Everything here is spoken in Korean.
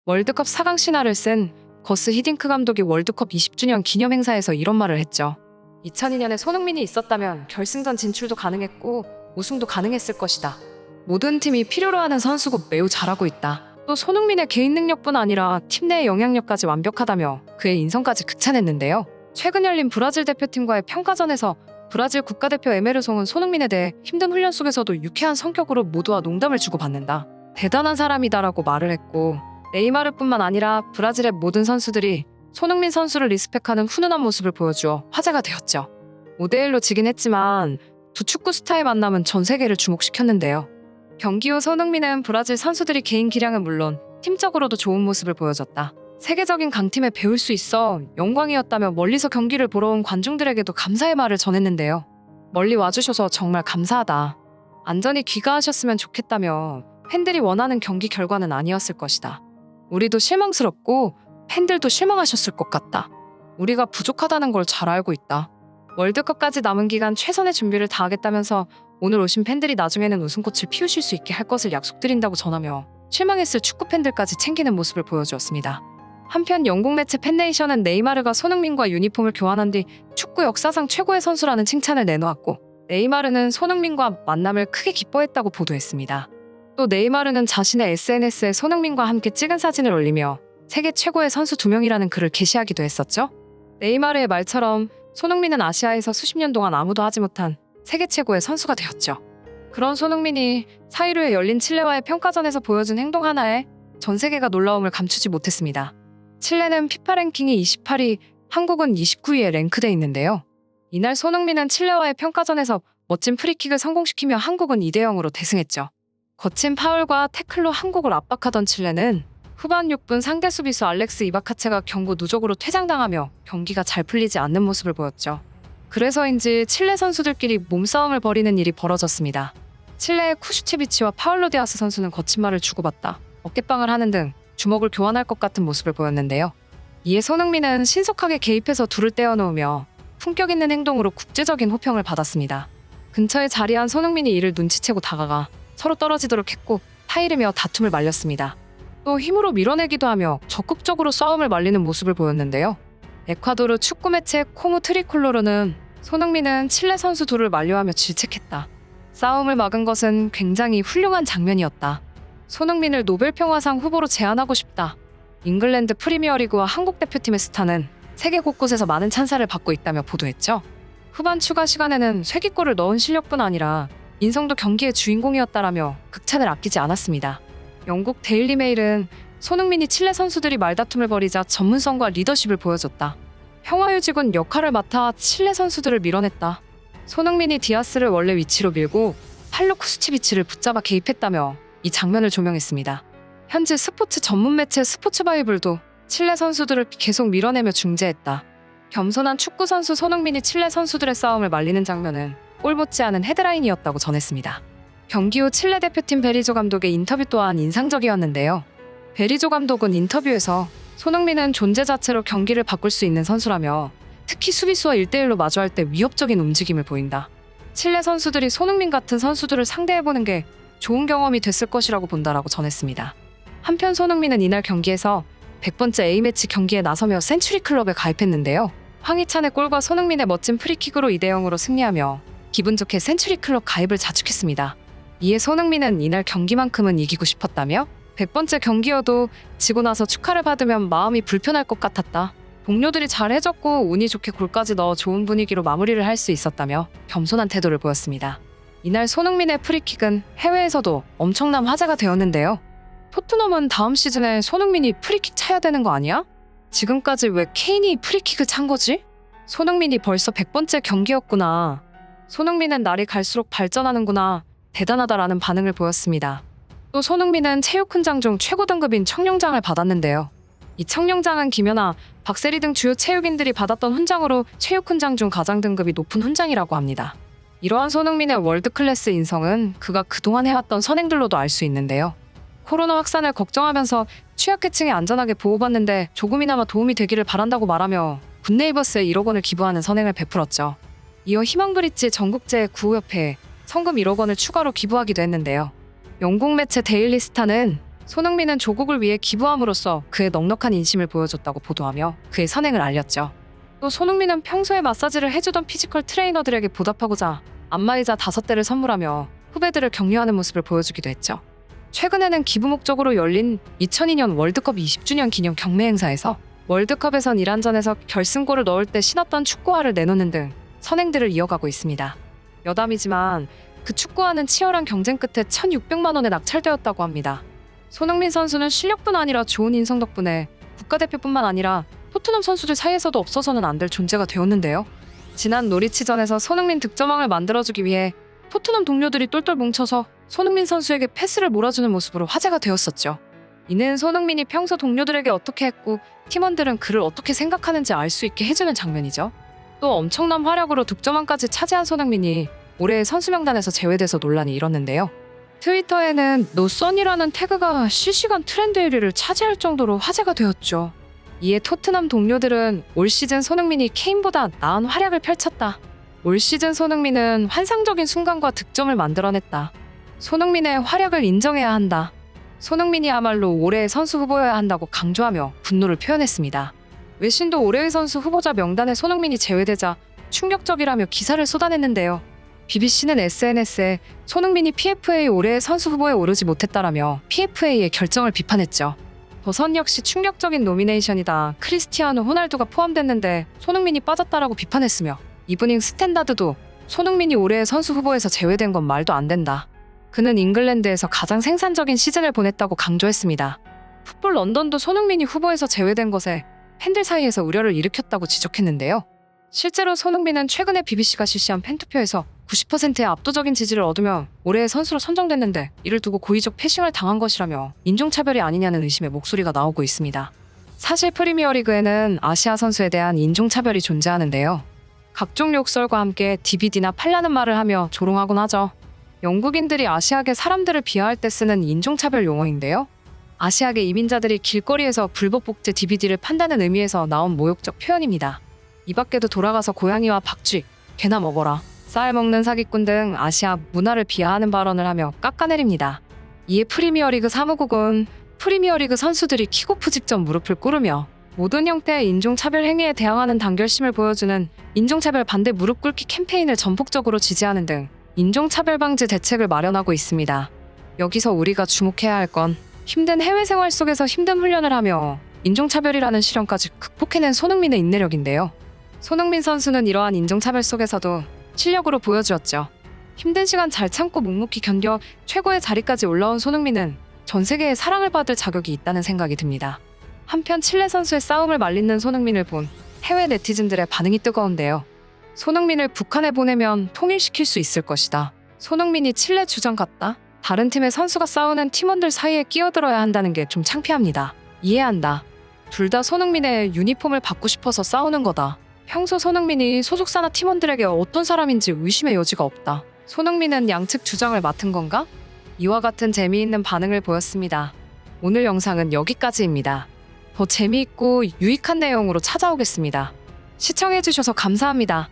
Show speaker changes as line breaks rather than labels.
월드컵 4강 신화를 쓴 거스 히딩크 감독이 월드컵 20주년 기념 행사에서 이런 말을 했죠. 2002년에 손흥민이 있었다면 결승전 진출도 가능했고 우승도 가능했을 것이다. 모든 팀이 필요로 하는 선수고 매우 잘하고 있다. 또 손흥민의 개인 능력뿐 아니라 팀 내의 영향력까지 완벽하다며 그의 인성까지 극찬했는데요. 최근 열린 브라질 대표팀과의 평가전에서 브라질 국가대표 에메르송은 손흥민에 대해 힘든 훈련 속에서도 유쾌한 성격으로 모두와 농담을 주고받는다. 대단한 사람이다라고 말을 했고, 네이마르뿐만 아니라 브라질의 모든 선수들이 손흥민 선수를 리스펙하는 훈훈한 모습을 보여주어 화제가 되었죠. 5대1로 지긴 했지만 두 축구 스타의 만남은 전 세계를 주목시켰는데요. 경기 후 손흥민은 브라질 선수들이 개인 기량은 물론 팀적으로도 좋은 모습을 보여줬다. 세계적인 강팀에 배울 수 있어 영광이었다며 멀리서 경기를 보러 온 관중들에게도 감사의 말을 전했는데요. 멀리 와주셔서 정말 감사하다. 안전히 귀가하셨으면 좋겠다며 팬들이 원하는 경기 결과는 아니었을 것이다. 우리도 실망스럽고 팬들도 실망하셨을 것 같다. 우리가 부족하다는 걸 잘 알고 있다. 월드컵까지 남은 기간 최선의 준비를 다하겠다면서 오늘 오신 팬들이 나중에는 웃음꽃을 피우실 수 있게 할 것을 약속드린다고 전하며 실망했을 축구 팬들까지 챙기는 모습을 보여주었습니다. 한편 영국 매체 팬네이션은 네이마르가 손흥민과 유니폼을 교환한 뒤 축구 역사상 최고의 선수라는 칭찬을 내놓았고, 네이마르는 손흥민과 만남을 크게 기뻐했다고 보도했습니다. 또 네이마르는 자신의 SNS에 손흥민과 함께 찍은 사진을 올리며 세계 최고의 선수 2명이라는 글을 게시하기도 했었죠. 네이마르의 말처럼 손흥민은 아시아에서 수십 년 동안 아무도 하지 못한 세계 최고의 선수가 되었죠. 그런 손흥민이 4일 후에 열린 칠레와의 평가전에서 보여준 행동 하나에 전 세계가 놀라움을 감추지 못했습니다. 칠레는 피파 랭킹이 28위, 한국은 29위에 랭크돼 있는데요. 이날 손흥민은 칠레와의 평가전에서 멋진 프리킥을 성공시키며 한국은 2대0으로 대승했죠. 거친 파울과 태클로 한국을 압박하던 칠레는 후반 6분 상대 수비수 알렉스 이바카체가 경고 누적으로 퇴장당하며 경기가 잘 풀리지 않는 모습을 보였죠. 그래서인지 칠레 선수들끼리 몸싸움을 벌이는 일이 벌어졌습니다. 칠레의 쿠슈체비치와 파울로 디아스 선수는 거친 말을 주고받다 어깨빵을 하는 등 주먹을 교환할 것 같은 모습을 보였는데요. 이에 손흥민은 신속하게 개입해서 둘을 떼어놓으며 품격 있는 행동으로 국제적인 호평을 받았습니다. 근처에 자리한 손흥민이 이를 눈치채고 다가가 서로 떨어지도록 했고 타이르며 다툼을 말렸습니다. 또 힘으로 밀어내기도 하며 적극적으로 싸움을 말리는 모습을 보였는데요. 에콰도르 축구 매체 코무 트리콜로르는 손흥민은 칠레 선수 둘을 만류하며 질책했다. 싸움을 막은 것은 굉장히 훌륭한 장면이었다. 손흥민을 노벨평화상 후보로 제안하고 싶다. 잉글랜드 프리미어리그와 한국 대표팀의 스타는 세계 곳곳에서 많은 찬사를 받고 있다며 보도했죠. 후반 추가 시간에는 쐐기골을 넣은 실력뿐 아니라 인성도 경기의 주인공이었다라며 극찬을 아끼지 않았습니다. 영국 데일리 메일은 손흥민이 칠레 선수들이 말다툼을 벌이자 전문성과 리더십을 보여줬다. 평화유지군 역할을 맡아 칠레 선수들을 밀어냈다. 손흥민이 디아스를 원래 위치로 밀고 팔로 쿠스치비치를 붙잡아 개입했다며 이 장면을 조명했습니다. 현재 스포츠 전문 매체 스포츠바이블도 칠레 선수들을 계속 밀어내며 중재했다. 겸손한 축구 선수 손흥민이 칠레 선수들의 싸움을 말리는 장면은 꼴 못지 않은 헤드라인이었다고 전했습니다. 경기 후 칠레 대표팀 베리조 감독의 인터뷰 또한 인상적이었는데요. 베리조 감독은 인터뷰에서 손흥민은 존재 자체로 경기를 바꿀 수 있는 선수라며 특히 수비수와 1대1로 마주할 때 위협적인 움직임을 보인다. 칠레 선수들이 손흥민 같은 선수들을 상대해보는 게 좋은 경험이 됐을 것이라고 본다라고 전했습니다. 한편 손흥민은 이날 경기에서 100번째 A매치 경기에 나서며 센츄리 클럽에 가입했는데요. 황희찬의 골과 손흥민의 멋진 프리킥으로 2대0으로 승리하며 기분 좋게 센츄리 클럽 가입을 자축했습니다. 이에 손흥민은 이날 경기만큼은 이기고 싶었다며 100번째 경기여도 지고 나서 축하를 받으면 마음이 불편할 것 같았다. 동료들이 잘 해줬고 운이 좋게 골까지 넣어 좋은 분위기로 마무리를 할 수 있었다며 겸손한 태도를 보였습니다. 이날 손흥민의 프리킥은 해외에서도 엄청난 화제가 되었는데요. 토트넘은 다음 시즌에 손흥민이 프리킥 차야 되는 거 아니야? 지금까지 왜 케인이 프리킥을 찬 거지? 손흥민이 벌써 100번째 경기였구나. 손흥민은 날이 갈수록 발전하는구나. 대단하다라는 반응을 보였습니다. 또 손흥민은 체육 훈장 중 최고 등급인 청룡장을 받았는데요. 이 청룡장은 김연아, 박세리 등 주요 체육인들이 받았던 훈장으로 체육 훈장 중 가장 등급이 높은 훈장이라고 합니다. 이러한 손흥민의 월드클래스 인성은 그가 그동안 해왔던 선행들로도 알 수 있는데요. 코로나 확산을 걱정하면서 취약계층이 안전하게 보호받는데 조금이나마 도움이 되기를 바란다고 말하며 굿네이버스에 1억 원을 기부하는 선행을 베풀었죠. 이어 희망브릿지 전국제 구호협회에 성금 1억 원을 추가로 기부하기도 했는데요. 영국 매체 데일리 스타는 손흥민은 조국을 위해 기부함으로써 그의 넉넉한 인심을 보여줬다고 보도하며 그의 선행을 알렸죠. 또 손흥민은 평소에 마사지를 해주던 피지컬 트레이너들에게 보답하고자 안마의자 5대를 선물하며 후배들을 격려하는 모습을 보여주기도 했죠. 최근에는 기부 목적으로 열린 2002년 월드컵 20주년 기념 경매 행사에서 월드컵에선 이란전에서 결승골을 넣을 때 신었던 축구화를 내놓는 등 선행들을 이어가고 있습니다. 여담이지만 그 축구화는 치열한 경쟁 끝에 1,600만 원에 낙찰되었다고 합니다. 손흥민 선수는 실력뿐 아니라 좋은 인성 덕분에 국가대표뿐만 아니라 토트넘 선수들 사이에서도 없어서는 안 될 존재가 되었는데요. 지난 노리치전에서 손흥민 득점왕을 만들어주기 위해 토트넘 동료들이 똘똘 뭉쳐서 손흥민 선수에게 패스를 몰아주는 모습으로 화제가 되었었죠. 이는 손흥민이 평소 동료들에게 어떻게 했고 팀원들은 그를 어떻게 생각하는지 알 수 있게 해주는 장면이죠. 또 엄청난 활약으로 득점왕까지 차지한 손흥민이 올해의 선수 명단에서 제외돼서 논란이 일었는데요. 트위터에는 노선이라는 태그가 실시간 트렌드 1위를 차지할 정도로 화제가 되었죠. 이에 토트넘 동료들은 올 시즌 손흥민이 케인보다 나은 활약을 펼쳤다. 올 시즌 손흥민은 환상적인 순간과 득점을 만들어냈다. 손흥민의 활약을 인정해야 한다. 손흥민이야말로 올해의 선수 후보여야 한다고 강조하며 분노를 표현했습니다. 외신도 올해의 선수 후보자 명단에 손흥민이 제외되자 충격적이라며 기사를 쏟아냈는데요. BBC는 SNS에 손흥민이 PFA 올해의 선수 후보에 오르지 못했다라며 PFA의 결정을 비판했죠. 더선 역시 충격적인 노미네이션이다. 크리스티아노 호날두가 포함됐는데 손흥민이 빠졌다라고 비판했으며 이브닝 스탠다드도 손흥민이 올해의 선수 후보에서 제외된 건 말도 안 된다. 그는 잉글랜드에서 가장 생산적인 시즌을 보냈다고 강조했습니다. 풋볼 런던도 손흥민이 후보에서 제외된 것에 팬들 사이에서 우려를 일으켰다고 지적했는데요. 실제로 손흥민은 최근에 BBC가 실시한 팬투표에서 90%의 압도적인 지지를 얻으며 올해의 선수로 선정됐는데 이를 두고 고의적 패싱을 당한 것이라며 인종차별이 아니냐는 의심의 목소리가 나오고 있습니다. 사실 프리미어리그에는 아시아 선수에 대한 인종차별이 존재하는데요. 각종 욕설과 함께 DVD나 팔라는 말을 하며 조롱하곤 하죠. 영국인들이 아시아계 사람들을 비하할 때 쓰는 인종차별 용어인데요. 아시아계 이민자들이 길거리에서 불법 복제 DVD를 판다는 의미에서 나온 모욕적 표현입니다. 이 밖에도 돌아가서 고양이와 박쥐, 개나 먹어라, 쌀 먹는 사기꾼 등 아시아 문화를 비하하는 발언을 하며 깎아내립니다. 이에 프리미어리그 사무국은 프리미어리그 선수들이 킥오프 직전 무릎을 꿇으며 모든 형태의 인종차별 행위에 대항하는 단결심을 보여주는 인종차별 반대 무릎 꿇기 캠페인을 전폭적으로 지지하는 등 인종차별 방지 대책을 마련하고 있습니다. 여기서 우리가 주목해야 할 건 힘든 해외 생활 속에서 힘든 훈련을 하며 인종차별이라는 시련까지 극복해낸 손흥민의 인내력인데요. 손흥민 선수는 이러한 인종차별 속에서도 실력으로 보여주었죠. 힘든 시간 잘 참고 묵묵히 견뎌 최고의 자리까지 올라온 손흥민은 전 세계의 사랑을 받을 자격이 있다는 생각이 듭니다. 한편 칠레 선수의 싸움을 말리는 손흥민을 본 해외 네티즌들의 반응이 뜨거운데요. 손흥민을 북한에 보내면 통일시킬 수 있을 것이다. 손흥민이 칠레 주장 같다. 다른 팀의 선수가 싸우는 팀원들 사이에 끼어들어야 한다는 게 좀 창피합니다. 이해한다. 둘 다 손흥민의 유니폼을 받고 싶어서 싸우는 거다. 평소 손흥민이 소속사나 팀원들에게 어떤 사람인지 의심의 여지가 없다. 손흥민은 양측 주장을 맡은 건가? 이와 같은 재미있는 반응을 보였습니다. 오늘 영상은 여기까지입니다. 더 재미있고 유익한 내용으로 찾아오겠습니다. 시청해주셔서 감사합니다.